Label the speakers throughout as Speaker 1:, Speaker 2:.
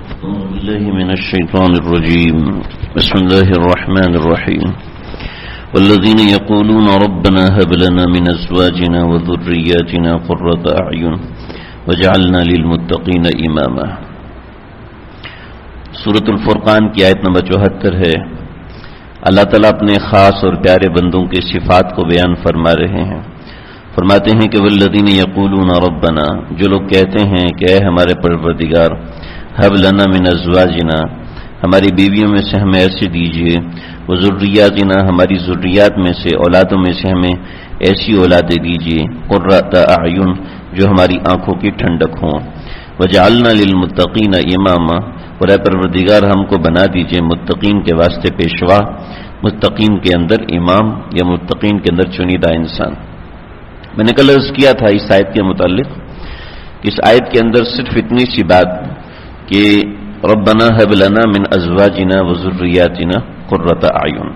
Speaker 1: أعوذ بالله من الشيطان الرجيم. بسم الله الرحمن الرحيم. والذين يقولون ربنا هب لنا من أزواجنا وذرياتنا قرة أعين وجعلنا للمتقين إماما. سورۃ الفرقان کی آیت نمبر 74 ہے. اللہ تعالیٰ اپنے خاص اور پیارے بندوں کی صفات کو بیان فرما رہے ہیں. فرماتے ہیں کہ والذین یقولون ربنا، جو لوگ کہتے ہیں کہ اے ہمارے پروردگار، ہب لنا من ازواجنا، ہماری بیویوں میں سے ہمیں ایسے دیجیے، وذریاتنا، ہماری ذریات میں سے، اولادوں میں سے ہمیں ایسی اولادیں دیجیے، قرۃ اعین، جو ہماری آنکھوں کی ٹھنڈک ہوں، وجعلنا للمتقین اماما، اور اے پروردگار ہم کو بنا دیجیے متقین کے واسطے پیشوا، متقین کے اندر امام یا متقین کے اندر چنیدہ انسان. میں نے کل عرض کیا تھا اس آیت کے متعلق کہ اس آیت کے اندر صرف اتنی سی بات کہ ربنا ہب لنا من ازواجنا وذریاتنا قرۃ اعین،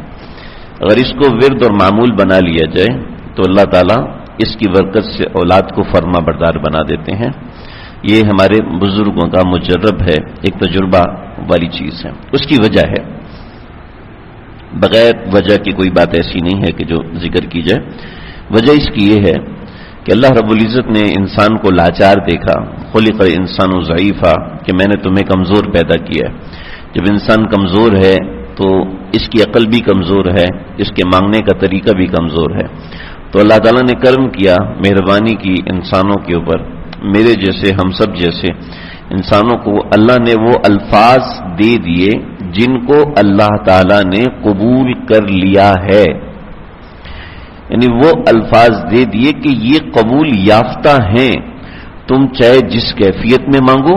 Speaker 1: اگر اس کو ورد اور معمول بنا لیا جائے تو اللہ تعالیٰ اس کی برکت سے اولاد کو فرما بردار بنا دیتے ہیں. یہ ہمارے بزرگوں کا مجرب ہے، ایک تجربہ والی چیز ہے. اس کی وجہ ہے، بغیر وجہ کی کوئی بات ایسی نہیں ہے کہ جو ذکر کی جائے. وجہ اس کی یہ ہے کہ اللہ رب العزت نے انسان کو لاچار دیکھا، خلق الانسان ضعیفا، کہ میں نے تمہیں کمزور پیدا کیا ہے. جب انسان کمزور ہے تو اس کی عقل بھی کمزور ہے، اس کے مانگنے کا طریقہ بھی کمزور ہے. تو اللہ تعالیٰ نے کرم کیا، مہربانی کی انسانوں کے اوپر. میرے جیسے، ہم سب جیسے انسانوں کو اللہ نے وہ الفاظ دے دیے جن کو اللہ تعالیٰ نے قبول کر لیا ہے. یعنی وہ الفاظ دے دیے کہ یہ قبول یافتہ ہیں. تم چاہے جس کیفیت میں مانگو،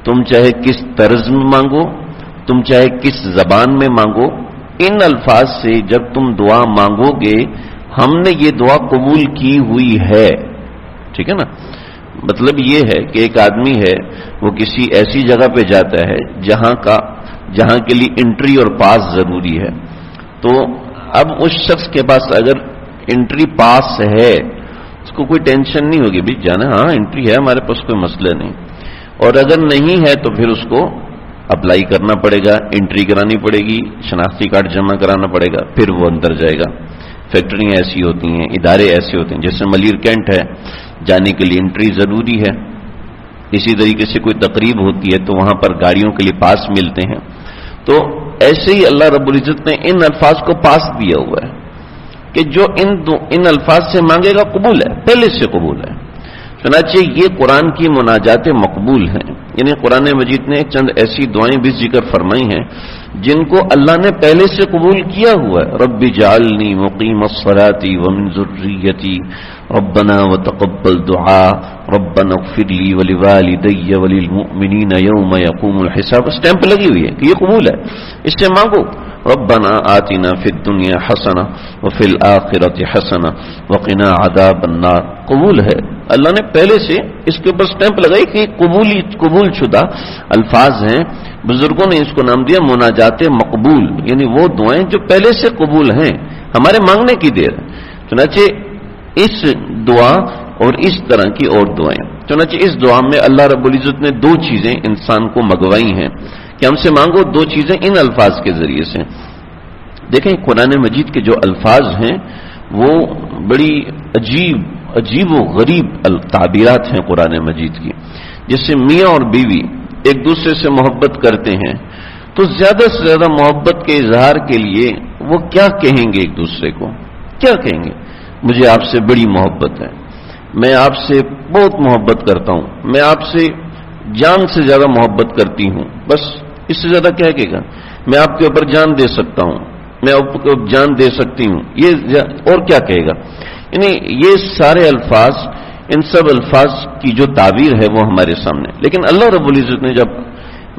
Speaker 1: تم چاہے کس طرز میں مانگو، تم چاہے کس زبان میں مانگو، ان الفاظ سے جب تم دعا مانگو گے ہم نے یہ دعا قبول کی ہوئی ہے. ٹھیک ہے نا؟ مطلب یہ ہے کہ ایک آدمی ہے، وہ کسی ایسی جگہ پہ جاتا ہے جہاں کے لیے انٹری اور پاس ضروری ہے. تو اب اس شخص کے پاس اگر انٹری پاس ہے اس کو کوئی ٹینشن نہیں ہوگی، بھی جانا ہاں انٹری ہے ہمارے پاس، کوئی مسئلہ نہیں. اور اگر نہیں ہے تو پھر اس کو اپلائی کرنا پڑے گا، انٹری کرانی پڑے گی، شناختی کارڈ جمع کرانا پڑے گا، پھر وہ اندر جائے گا. فیکٹریاں ایسی ہوتی ہیں، ادارے ایسے ہوتے ہیں، جیسے ملیر کینٹ ہے، جانے کے لیے انٹری ضروری ہے. اسی طریقے سے کوئی تقریب ہوتی ہے تو وہاں پر گاڑیوں کے لیے پاس ملتے ہیں. تو ایسے ہی اللہ رب العزت نے ان الفاظ کو پاس دیا ہوا ہے کہ جو ان الفاظ سے مانگے گا قبول ہے، پہلے سے قبول ہے. چنانچہ یہ قرآن کی مناجات مقبول ہیں. یعنی قرآن مجید نے چند ایسی دعائیں بھی ذکر فرمائی ہیں جن کو اللہ نے پہلے سے قبول کیا ہوا ہے. رب جعلنی مقیم الصلاۃ ومن ذریتی ربنا وتقبل دعاء ربنا اغفر لی ولوالدی وللمؤمنین یوم یقوم الحساب. اسٹیمپ لگی ہوئی ہے کہ یہ قبول ہے، اس سے مانگو. ربنا آتنا فی الدنیا حسنہ وفی الآخرۃ حسنہ وقنا عذاب النار. قبول ہے، اللہ نے پہلے سے اس کے اوپر اسٹیمپ لگائی کہ قبول شدہ الفاظ ہیں. بزرگوں نے اس کو نام دیا مناجات مقبول، یعنی وہ دعائیں جو پہلے سے قبول ہیں، ہمارے مانگنے کی دیر ہے. چنانچہ اس دعا اور اس طرح کی اور دعائیں، چنانچہ اس دعا میں اللہ رب العزت نے دو چیزیں انسان کو منگوائی ہیں کہ ہم سے مانگو دو چیزیں ان الفاظ کے ذریعے سے. دیکھیں قرآن مجید کے جو الفاظ ہیں وہ بڑی عجیب و غریب تعبیرات ہیں قرآن مجید کی. جس سے میاں اور بیوی ایک دوسرے سے محبت کرتے ہیں تو زیادہ سے زیادہ محبت کے اظہار کے لیے وہ کیا کہیں گے ایک دوسرے کو؟ کیا کہیں گے؟ مجھے آپ سے بڑی محبت ہے، میں آپ سے بہت محبت کرتا ہوں، میں آپ سے جان سے زیادہ محبت کرتی ہوں. بس اس سے زیادہ کیا کہے گا؟ میں آپ کے اوپر جان دے سکتا ہوں، میں آپ کو جان دے سکتی ہوں. یہ اور کیا کہے گا؟ یعنی یہ سارے الفاظ، ان سب الفاظ کی جو تعبیر ہے وہ ہمارے سامنے. لیکن اللہ رب العزت نے جب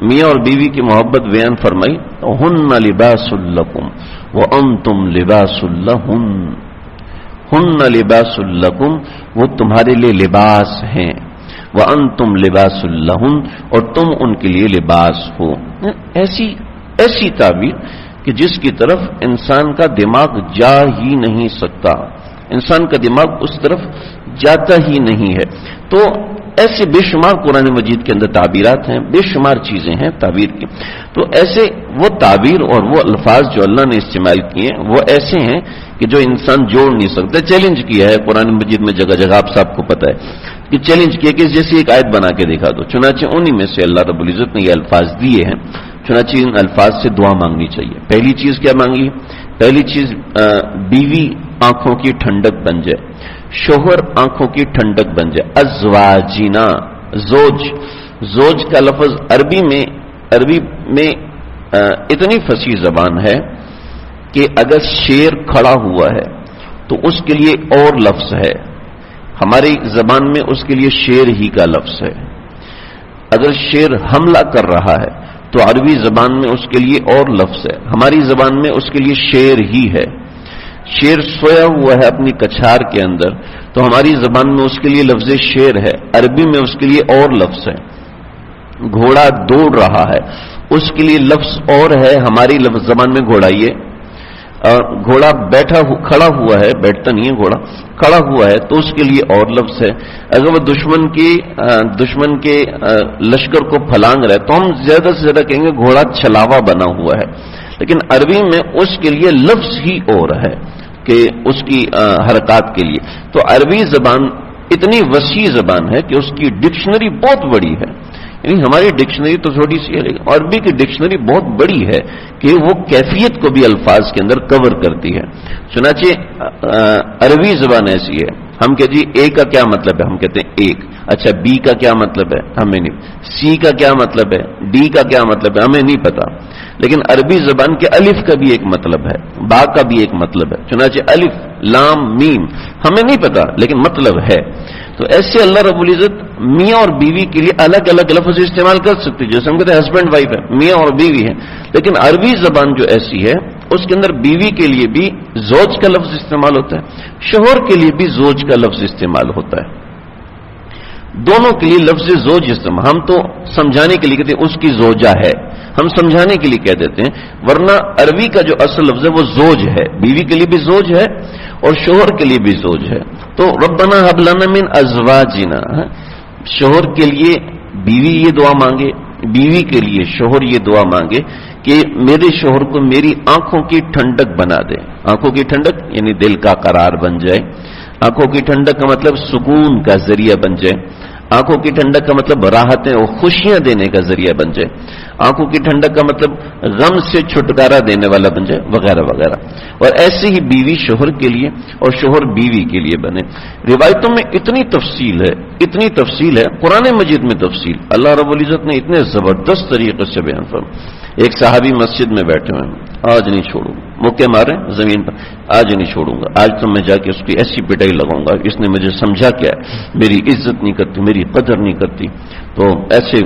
Speaker 1: میاں اور بیوی کی محبت بیان فرمائی، ہن لباس لکم وانتم لباس لہن. ہن لباس لکم، وہ تمہارے لیے لباس ہیں، وانتم لباس لہن، اور تم ان کے لیے لباس ہو. ایسی تعبیر کہ جس کی طرف انسان کا دماغ جا ہی نہیں سکتا، انسان کا دماغ اس طرف جاتا ہی نہیں ہے. تو ایسے بے شمار قرآن مجید کے اندر تعبیرات ہیں، بے شمار چیزیں ہیں تعبیر کی. تو ایسے وہ تعبیر اور وہ الفاظ جو اللہ نے استعمال کیے ہیں وہ ایسے ہیں کہ جو انسان جوڑ نہیں سکتا. چیلنج کیا ہے قرآن مجید میں جگہ جگہ، آپ سب کو پتہ ہے کہ چیلنج کیا کہ جیسی ایک آیت بنا کے دکھا دو. چنانچہ انہی میں سے اللہ رب العزت نے یہ الفاظ دیے ہیں. چنانچہ ان الفاظ سے دعا مانگنی چاہیے. پہلی چیز کیا مانگی؟ پہلی چیز بیوی آنکھوں کی ٹھنڈک بن جائے، شوہر آنکھوں کی ٹھنڈک بن جائے. ازواجنا، زوج کا لفظ عربی میں اتنی فصیح زبان ہے کہ اگر شیر کھڑا ہوا ہے تو اس کے لیے اور لفظ ہے. ہماری زبان میں اس کے لیے شیر ہی کا لفظ ہے. اگر شیر حملہ کر رہا ہے تو عربی زبان میں اس کے لیے اور لفظ ہے. ہماری زبان میں اس کے لیے شیر ہی ہے. شیر سویا ہوا ہے اپنی کچھار کے اندر تو ہماری زبان میں اس کے لیے لفظ شیر ہے، عربی میں اس کے لیے اور لفظ ہے. گھوڑا دوڑ رہا ہے اس کے لیے لفظ اور ہے، ہماری زبان میں گھوڑائیے. اور گھوڑا کھڑا ہوا ہے، بیٹھتا نہیں ہے گھوڑا، کھڑا ہوا ہے تو اس کے لیے اور لفظ ہے. اگر وہ دشمن کے لشکر کو پھلانگ رہا ہے تو ہم زیادہ سے زیادہ کہیں گے گھوڑا چھلاوا بنا ہوا ہے. لیکن عربی میں اس کے لیے لفظ ہی اور ہے کہ اس کی حرکات کے لیے. تو عربی زبان اتنی وسیع زبان ہے کہ اس کی ڈکشنری بہت بڑی ہے. یعنی ہماری ڈکشنری تو چھوٹی سی ہے لیکن عربی کی ڈکشنری بہت بڑی ہے کہ وہ کیفیت کو بھی الفاظ کے اندر کور کرتی ہے. چنانچہ عربی زبان ایسی ہے، ہم کہ جی اے کا کیا مطلب ہے، ہم کہتے ہیں ایک. اچھا بی کا کیا مطلب ہے ہمیں نہیں، سی کا کیا مطلب ہے، ڈی کا کیا مطلب ہے ہمیں نہیں پتا. لیکن عربی زبان کے الف کا بھی ایک مطلب ہے، با کا بھی ایک مطلب ہے. چنانچہ الف لام میم ہمیں نہیں پتا لیکن مطلب ہے. تو ایسے اللہ رب العزت میاں اور بیوی کے لیے الگ الگ لفظ استعمال کر سکتے، جیسے ہم کہتے ہیں ہسبینڈ وائف ہے، میاں اور بیوی ہے. لیکن عربی زبان جو ایسی ہے اس کے اندر بیوی کے لیے بھی زوج کا لفظ استعمال ہوتا ہے، شوہر کے لیے بھی زوج کا لفظ استعمال ہوتا ہے. دونوں کے لیے لفظ زوج استعمال. ہم تو سمجھانے کے لیے کہتے ہیں اس کی زوجہ ہے، ہم سمجھانے کے لیے کہہ دیتے ہیں، ورنہ عربی کا جو اصل لفظ ہے وہ زوج ہے. بیوی کے لیے بھی زوج ہے اور شوہر کے لیے بھی زوج ہے. تو ربنا هب لنا من ازواجنا، شوہر کے لیے بیوی یہ دعا مانگے، بیوی کے لیے شوہر یہ دعا مانگے کہ میرے شوہر کو میری آنکھوں کی ٹھنڈک بنا دے. آنکھوں کی ٹھنڈک یعنی دل کا قرار بن جائے. آنکھوں کی ٹھنڈک کا مطلب سکون کا ذریعہ بن جائے. آنکھوں کی ٹھنڈک کا مطلب راحتیں اور خوشیاں دینے کا ذریعہ بن جائے. آنکھوں کی ٹھنڈک کا مطلب غم سے چھٹکارا دینے والا بن جائے، وغیرہ وغیرہ. اور ایسے ہی بیوی شوہر کے لیے اور شوہر بیوی کے لیے بنے. روایتوں میں اتنی تفصیل ہے، قرآن مجید میں تفصیل اللہ رب العزت نے اتنے زبردست طریقے سے بیان فرمایا. ایک صحابی مسجد میں بیٹھے ہوئے ہیں، آج نہیں چھوڑوں گا، مکے مارے زمین پر، آج نہیں چھوڑوں گا، آج تو میں جا کے اس کی ایسی پٹائی لگاؤں گا، اس نے مجھے سمجھا کیا ہے، میری عزت نہیں کرتی، میری قدر نہیں کرتی. تو ایسے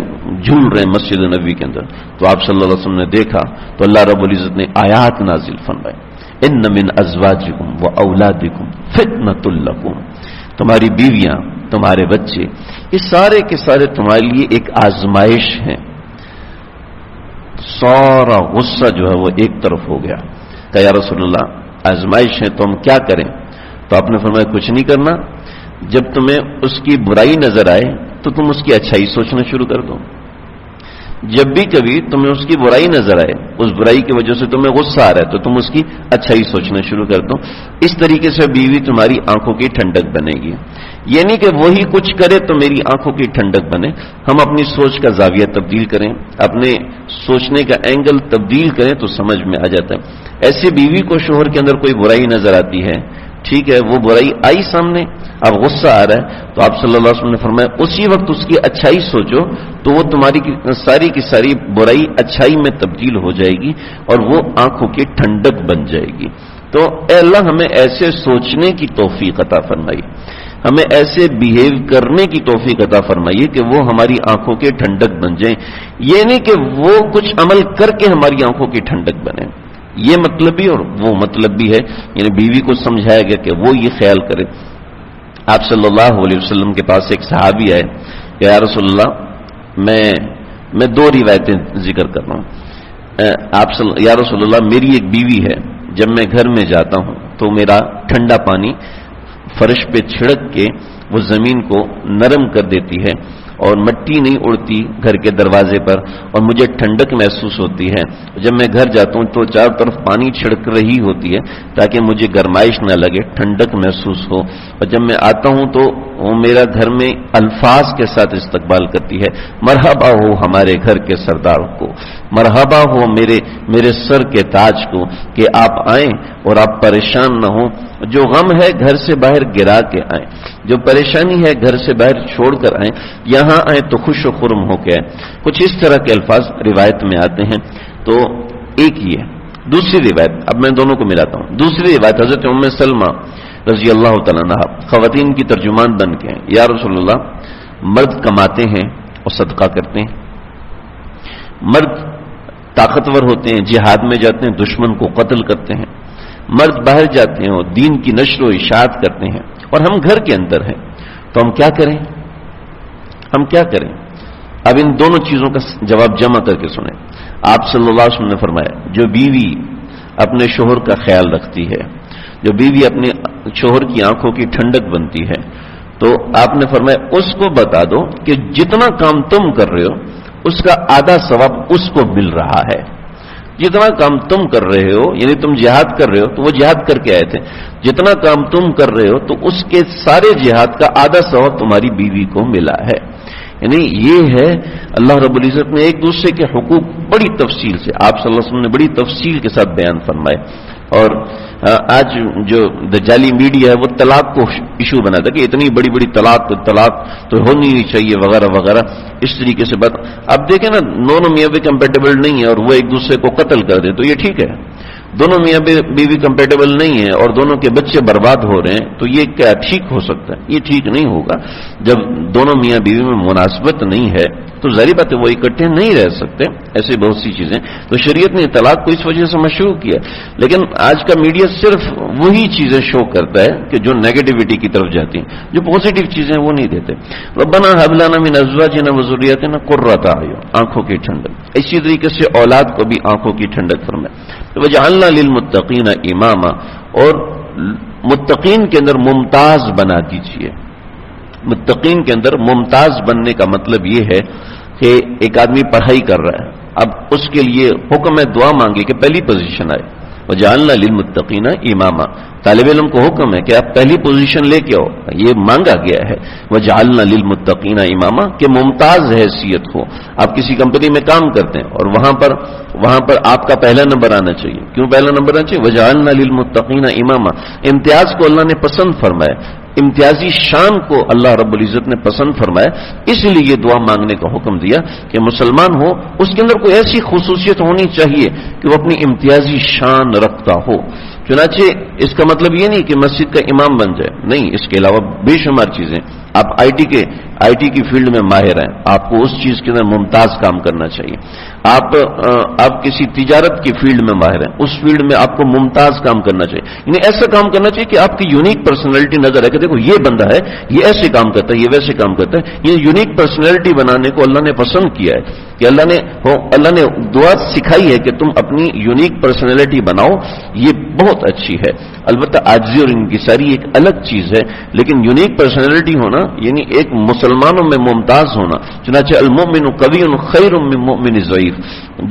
Speaker 1: جھول رہے مسجد نبوی کے اندر. تو آپ صلی اللہ علیہ وسلم نے دیکھا تو اللہ رب العزت نے آیات نازل فرمائے، ان من ازواجکم و اولادکم فتنۃ لکم، تمہاری بیویاں، تمہارے بچے، یہ سارے کے سارے تمہارے لیے ایک آزمائش ہیں. سارا غصہ جو ہے وہ ایک طرف ہو گیا کہ یا رسول اللہ آزمائش ہے تو ہم کیا کریں؟ تو آپ نے فرمایا کچھ نہیں کرنا، جب تمہیں اس کی برائی نظر آئے تو تم اس کی اچھائی سوچنا شروع کر دو. جب بھی کبھی تمہیں اس کی برائی نظر آئے، اس برائی کی وجہ سے تمہیں غصہ آ رہا ہے تو تم اس کی اچھائی سوچنا شروع کر دو. اس طریقے سے بیوی تمہاری آنکھوں کی ٹھنڈک بنے گی. یہ نہیں کہ وہی کچھ کرے تو میری آنکھوں کی ٹھنڈک بنے. ہم اپنی سوچ کا زاویہ تبدیل کریں، اپنے سوچنے کا اینگل تبدیل کریں تو سمجھ میں آ جاتا ہے. ایسی بیوی کو شوہر کے اندر کوئی برائی نظر آتی ہے، ٹھیک ہے، وہ برائی آئی سامنے، اب غصہ آ رہا ہے، تو آپ صلی اللہ علیہ وسلم نے فرمایا اسی وقت اس کی اچھائی سوچو تو وہ تمہاری ساری کی ساری برائی اچھائی میں تبدیل ہو جائے گی اور وہ آنکھوں کی ٹھنڈک بن جائے گی. تو اے اللہ ہمیں ایسے سوچنے کی توفیق عطا فرمائی، ہمیں ایسے بیہیو کرنے کی توفیق عطا فرمائیے کہ وہ ہماری آنکھوں کے ٹھنڈک بن جائیں. یہ نہیں کہ وہ کچھ عمل کر کے ہماری آنکھوں کی ٹھنڈک بنے. یہ مطلب بھی اور وہ مطلب بھی ہے. یعنی بیوی کو سمجھایا گیا کہ وہ یہ خیال کرے. آپ صلی اللہ علیہ وسلم کے پاس ایک صحابی آئے کہ یا رسول اللہ میں دو روایتیں ذکر کر رہا ہوں. یا رسول اللہ میری ایک بیوی ہے، جب میں گھر میں جاتا ہوں تو میرا ٹھنڈا پانی فرش پہ چھڑک کے وہ زمین کو نرم کر دیتی ہے اور مٹی نہیں اڑتی گھر کے دروازے پر، اور مجھے ٹھنڈک محسوس ہوتی ہے. جب میں گھر جاتا ہوں تو چاروں طرف پانی چھڑک رہی ہوتی ہے تاکہ مجھے گرمائش نہ لگے، ٹھنڈک محسوس ہو. اور جب میں آتا ہوں تو وہ میرا گھر میں الفاظ کے ساتھ استقبال کرتی ہے، مرحبا ہو ہمارے گھر کے سردار کو، مرحبا ہو میرے سر کے تاج کو کہ آپ آئیں اور آپ پریشان نہ ہوں. جو غم ہے گھر سے باہر گرا کے آئیں، جو پریشانی ہے گھر سے باہر چھوڑ کر آئیں، یہاں آئیں تو خوش و خرم ہو کے آئیں. کچھ اس طرح کے الفاظ روایت میں آتے ہیں. تو ایک ہی ہے. دوسری روایت، اب میں دونوں کو ملاتا ہوں. دوسری روایت حضرت ام سلمہ رضی اللہ تعالیٰ عنہا خواتین کی ترجمان بن کے ہیں، یا رسول اللہ، مرد کماتے ہیں اور صدقہ کرتے ہیں، مرد طاقتور ہوتے ہیں، جہاد میں جاتے ہیں، دشمن کو قتل کرتے ہیں، مرد باہر جاتے ہیں اور دین کی نشر و اشاعت کرتے ہیں، اور ہم گھر کے اندر ہیں. تو ہم کیا کریں؟ ہم کیا کریں؟ اب ان دونوں چیزوں کا جواب جمع کر کے سنیں. آپ صلی اللہ علیہ وسلم نے فرمایا، جو بیوی اپنے شوہر کا خیال رکھتی ہے، جو بیوی اپنے شوہر کی آنکھوں کی ٹھنڈک بنتی ہے، تو آپ نے فرمایا اس کو بتا دو کہ جتنا کام تم کر رہے ہو اس کا آدھا ثواب اس کو مل رہا ہے. جتنا کام تم کر رہے ہو، یعنی تم جہاد کر رہے ہو تو وہ جہاد کر کے آئے تھے، جتنا کام تم کر رہے ہو تو اس کے سارے جہاد کا آدھا ثواب تمہاری بیوی کو ملا ہے. یعنی یہ ہے اللہ رب العزت نے ایک دوسرے کے حقوق بڑی تفصیل سے، آپ صلی اللہ علیہ وسلم نے بڑی تفصیل کے ساتھ بیان فرمائے. اور آج جو دجالی میڈیا ہے وہ طلاق کو ایشو بنا تھا کہ اتنی بڑی بڑی طلاق تو ہونی نہیں چاہیے وغیرہ وغیرہ، اس طریقے سے بات. اب دیکھیں نا، دونوں میاں بھی کمپیٹیبل نہیں ہے اور وہ ایک دوسرے کو قتل کر دے تو یہ ٹھیک ہے. دونوں میاں بیوی کمپیٹیبل نہیں ہے اور دونوں کے بچے برباد ہو رہے ہیں تو یہ کیا ٹھیک ہو سکتا ہے؟ یہ ٹھیک نہیں ہوگا. جب دونوں میاں بیوی میں مناسبت نہیں ہے تو ظاہر بات ہے وہ اکٹھے نہیں رہ سکتے. ایسے بہت سی چیزیں تو شریعت نے طلاق کو اس وجہ سے مشروع کیا. لیکن آج کا میڈیا صرف وہی چیزیں شو کرتا ہے کہ جو نیگیٹیوٹی کی طرف جاتی ہیں، جو پازیٹیو چیزیں وہ نہیں دیتے. ربنا هب لنا من ازواجنا وذرياتنا قرة اعين، آنکھوں کی ٹھنڈک. اسی طریقے سے اولاد کو بھی آنکھوں کی ٹھنڈک فرمائے. وجعلنا للمتقین اماما، اور متقین کے اندر ممتاز بنا دیجیے. متقین کے اندر ممتاز بننے کا مطلب یہ ہے کہ ایک آدمی پڑھائی کر رہا ہے، اب اس کے لیے حکم ہے دعا مانگے کہ پہلی پوزیشن آئے. وجعلنا للمتقین اماما، طالب علم کو حکم ہے کہ آپ پہلی پوزیشن لے کے آؤ، یہ مانگا گیا ہے. وجعلنا للمتقین اماما کہ ممتاز حیثیت ہو. آپ کسی کمپنی میں کام کرتے ہیں اور وہاں پر آپ کا پہلا نمبر آنا چاہیے. کیوں پہلا نمبر آنا چاہیے؟ وجعلنا للمتقین اماما، امتیاز کو اللہ نے پسند فرمایا، امتیازی شان کو اللہ رب العزت نے پسند فرمایا. اس لیے یہ دعا مانگنے کا حکم دیا کہ مسلمان ہو اس کے اندر کوئی ایسی خصوصیت ہونی چاہیے کہ وہ اپنی امتیازی شان رکھتا ہو. چنانچہ اس کا مطلب یہ نہیں کہ مسجد کا امام بن جائے، نہیں، اس کے علاوہ بے شمار چیزیں. آپ آئی ٹی کی فیلڈ میں ماہر ہیں، آپ کو اس چیز کے اندر ممتاز کام کرنا چاہیے. آپ کسی تجارت کی فیلڈ میں ماہر ہیں، اس فیلڈ میں آپ کو ممتاز کام کرنا چاہیے. یعنی ایسا کام کرنا چاہیے کہ آپ کی یونیک پرسنالٹی نظر ہے کہ دیکھو یہ بندہ ہے، یہ ایسے کام کرتا ہے، یہ ویسے کام کرتا ہے. یہ یونیک پرسنالٹی بنانے کو اللہ نے پسند کیا ہے کہ اللہ نے دعا سکھائی ہے کہ تم اپنی یونیک پرسنالٹی بناؤ. یہ بہت اچھی ہے. البتہ عاجزی اور انکساری ایک الگ چیز ہے، لیکن یونیک پرسنالٹی ہونا یعنی ایک مسلمانوں میں ممتاز ہونا. چنانچہ المؤمن قوی خیر من مؤمن ضعیف،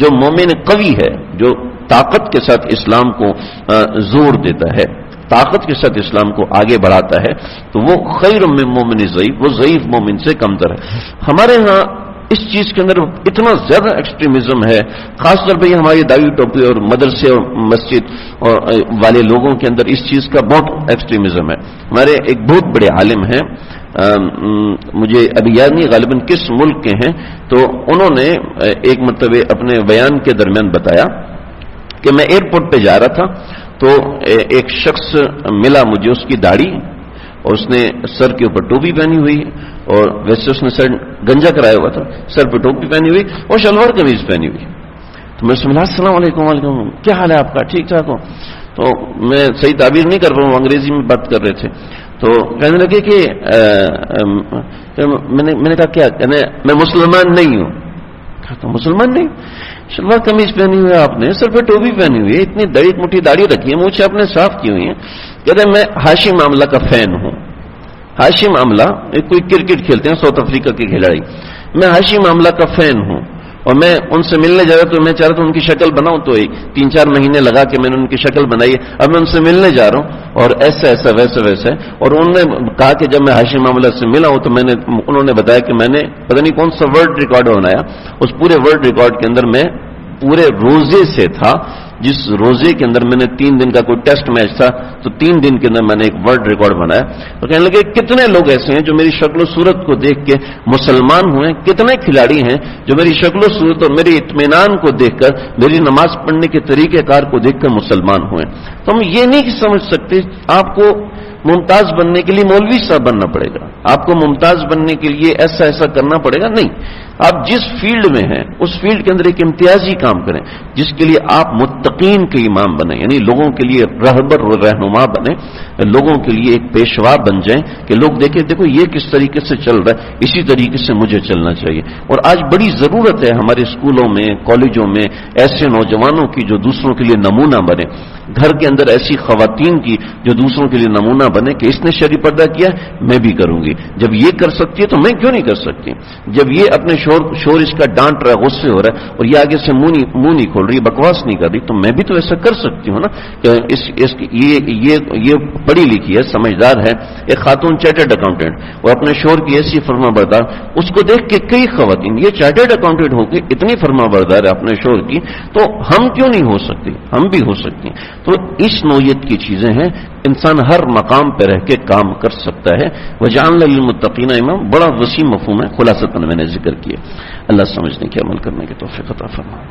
Speaker 1: جو مومن قوی ہے، جو طاقت کے ساتھ اسلام کو زور دیتا ہے، طاقت کے ساتھ اسلام کو آگے بڑھاتا ہے، تو وہ خیر من مؤمن ضعیف، وہ ضعیف مومن سے کمتر ہے. ہمارے ہاں اس چیز کے اندر اتنا زیادہ ایکسٹریمزم ہے، خاص طور پہ یہ ہماری دعوی ٹوپی اور مدرسے اور مسجد والے لوگوں کے اندر اس چیز کا بہت ایکسٹریمزم ہے. ہمارے ایک بہت بڑے عالم ہیں، مجھے ابھی یاد نہیں غالباً کس ملک کے ہیں، تو انہوں نے ایک مرتبہ اپنے بیان کے درمیان بتایا کہ میں ایئرپورٹ پہ جا رہا تھا تو ایک شخص ملا مجھے، اس کی داڑھی اور اس نے سر کے اوپر ٹوپی پہنی ہوئی، اور ویسے اس نے سر گنجا کرایا ہوا تھا، سر پہ ٹوپی پہنی ہوئی اور شلوار قمیض پہنی ہوئی. تو میں اس میں السلام علیکم، وعلیکم، کیا حال ہے آپ کا؟ ٹھیک ٹھاک ہو؟ تو میں صحیح تعبیر نہیں کر رہا ہوں، انگریزی میں بات کر رہے تھے. تو کہنے لگے کہ میں نے کہا کیا؟ کہنے میں مسلمان نہیں ہوں. کہا تو مسلمان نہیں؟ شلوار قمیض پہنی ہوئی ہے آپ نے، سر پہ ٹوپی پہنی ہوئی ہے، اتنی ایک مٹھی داڑھی رکھی ہے، مجھ سے آپ نے صاف کی ہوئی ہے. کہتے ہیں میں ہاشم آملہ کا فین ہوں. ہاشم آملہ کوئی کرکٹ کھیلتے ہیں ساؤتھ افریقہ کے کھلاڑی، میں ہاشم آملہ کا فین ہوں اور میں ان سے ملنے جا رہا تو میں چاہ رہا تھا ان کی شکل بناؤں، تو 3-4 مہینے لگا کے میں نے ان کی شکل بنائی ہے. اب میں ان سے ملنے جا رہا ہوں اور ایسا ایسا ویسا ویسا ہے. اور انہوں نے کہا کہ جب میں ہاشم آملہ سے ملا ہوں تو انہوں نے بتایا کہ میں نے پتہ نہیں کون سا ورلڈ ریکارڈ بنایا. اس پورے ورلڈ ریکارڈ کے اندر میں پورے روزے سے تھا، جس روزے کے اندر میں نے 3 دن کا کوئی ٹیسٹ میچ تھا تو 3 دن کے اندر میں نے ایک ورلڈ ریکارڈ بنایا. تو کہنے لگے کتنے لوگ ایسے ہیں جو میری شکل و صورت کو دیکھ کے مسلمان ہوئے، کتنے کھلاڑی ہیں جو میری شکل و صورت اور میری اطمینان کو دیکھ کر، میری نماز پڑھنے کے طریقہ کار کو دیکھ کر مسلمان ہوئے. تو ہم یہ نہیں سمجھ سکتے آپ کو ممتاز بننے کے لیے مولوی صاحب بننا پڑے گا، آپ کو ممتاز بننے کے لیے ایسا ایسا کرنا پڑے گا. نہیں، آپ جس فیلڈ میں ہیں اس فیلڈ کے اندر ایک امتیازی کام کریں جس کے لیے آپ متقین کے امام بنیں، یعنی لوگوں کے لیے رہبر و رہنما بنیں، لوگوں کے لیے ایک پیشوا بن جائیں کہ لوگ دیکھیں دیکھو یہ کس طریقے سے چل رہا ہے، اسی طریقے سے مجھے چلنا چاہیے. اور آج بڑی ضرورت ہے ہمارے اسکولوں میں، کالجوں میں ایسے نوجوانوں کی جو دوسروں کے لیے نمونہ بنے، گھر کے اندر ایسی خواتین کی جو دوسروں کے لیے نمونہ بنے کہ اس نے شرعی پردہ کیا میں بھی کروں گی. جب یہ کر سکتی ہے تو میں کیوں نہیں کر سکتی؟ جب یہ اپنے شور اس کا ڈانٹ رہا ہے، غصے ہو رہا ہے اور یہ آگے سے منہ نہیں کھول رہی، بکواس نہیں کر رہی، تو میں بھی تو ایسا کر سکتی ہوں نا. کہ یہ پڑھی لکھی ہے، سمجھدار ہے، ایک خاتون چارٹرڈ اکاؤنٹنٹ، اور اپنے شور کی ایسی فرما بردار، اس کو دیکھ کے کئی خواتین یہ چارٹرڈ اکاؤنٹنٹ ہو کے اتنی فرما بردار ہے اپنے شور کی، تو ہم کیوں نہیں ہو سکتی؟ ہم بھی ہو سکتی ہیں. تو اس نوعیت کی چیزیں ہیں، انسان ہر مقام پہ رہ کے کام کر سکتا ہے. وجعلنا للمتقین امام بڑا وسیع مفہوم ہے، خلاصتاً میں نے ذکر کیا. اللہ سمجھنے کے عمل کرنے کے توفیق عطا فرمائے.